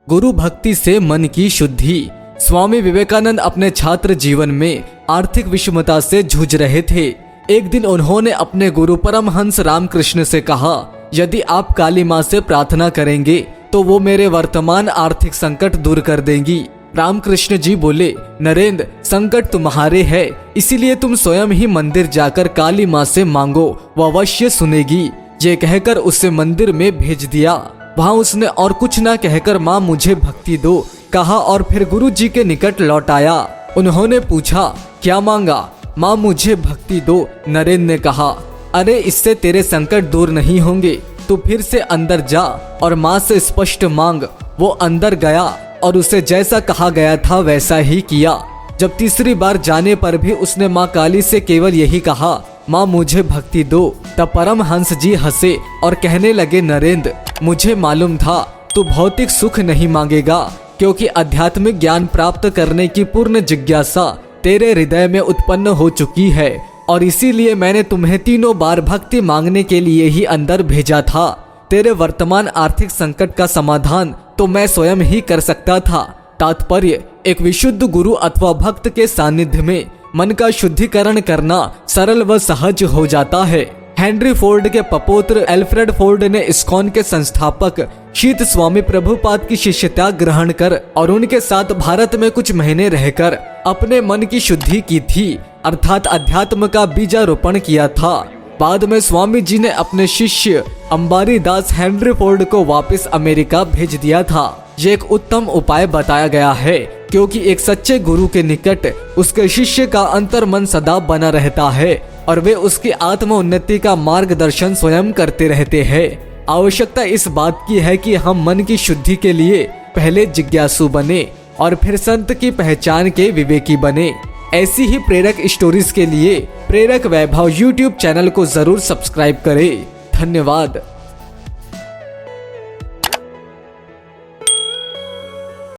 गुरु भक्ति से मन की शुद्धि। स्वामी विवेकानंद अपने छात्र जीवन में आर्थिक विषमता से जूझ रहे थे। एक दिन उन्होंने अपने गुरु परमहंस रामकृष्ण से कहा, यदि आप काली माँ से प्रार्थना करेंगे तो वो मेरे वर्तमान आर्थिक संकट दूर कर देंगी। रामकृष्ण जी बोले, नरेंद्र, संकट तुम्हारे है, इसीलिए तुम स्वयं ही मंदिर जाकर काली माँ से मांगो, वो अवश्य सुनेगी। ये कहकर उसे मंदिर में भेज दिया। वहाँ उसने और कुछ न कहकर माँ मुझे भक्ति दो कहा और फिर गुरु जी के निकट लौट आया। उन्होंने पूछा, क्या मांगा? माँ मुझे भक्ति दो। नरेंद्र ने कहा, अरे इससे तेरे संकट दूर नहीं होंगे, तू फिर से अंदर जा और माँ से स्पष्ट मांग। वो अंदर गया और उसे जैसा कहा गया था वैसा ही किया। जब तीसरी बार जाने पर भी उसने माँ काली से केवल यही कहा, माँ मुझे भक्ति दो। तब परमहंस जी हंसे और कहने लगे, नरेंद्र, मुझे मालूम था तू भौतिक सुख नहीं मांगेगा, क्योंकि आध्यात्मिक ज्ञान प्राप्त करने की पूर्ण जिज्ञासा तेरे हृदय में उत्पन्न हो चुकी है और इसीलिए मैंने तुम्हें तीनों बार भक्ति मांगने के लिए ही अंदर भेजा था। तेरे वर्तमान आर्थिक संकट का समाधान तो मैं स्वयं ही कर सकता था। तात्पर्य, एक विशुद्ध गुरु अथवा भक्त के सानिध्य में मन का शुद्धिकरण करना सरल व सहज हो जाता है। हेनरी फोर्ड के पपौत्र एल्फ्रेड फोर्ड ने इस्कॉन के संस्थापक शीत स्वामी प्रभुपाद की शिष्यता ग्रहण कर और उनके साथ भारत में कुछ महीने रहकर अपने मन की शुद्धि की थी, अर्थात अध्यात्म का बीजारोपण किया था। बाद में स्वामी जी ने अपने शिष्य अंबारी दास हेनरी फोर्ड को वापस अमेरिका भेज दिया था। ये एक उत्तम उपाय बताया गया है, क्योंकि एक सच्चे गुरु के निकट उसके शिष्य का अंतर्मन सदा बना रहता है और वे उसकी आत्म उन्नति का मार्गदर्शन स्वयं करते रहते हैं। आवश्यकता इस बात की है कि हम मन की शुद्धि के लिए पहले जिज्ञासु बने और फिर संत की पहचान के विवेकी बने। ऐसी ही प्रेरक स्टोरीज के लिए प्रेरक वैभव YouTube चैनल को जरूर सब्सक्राइब करें। धन्यवाद।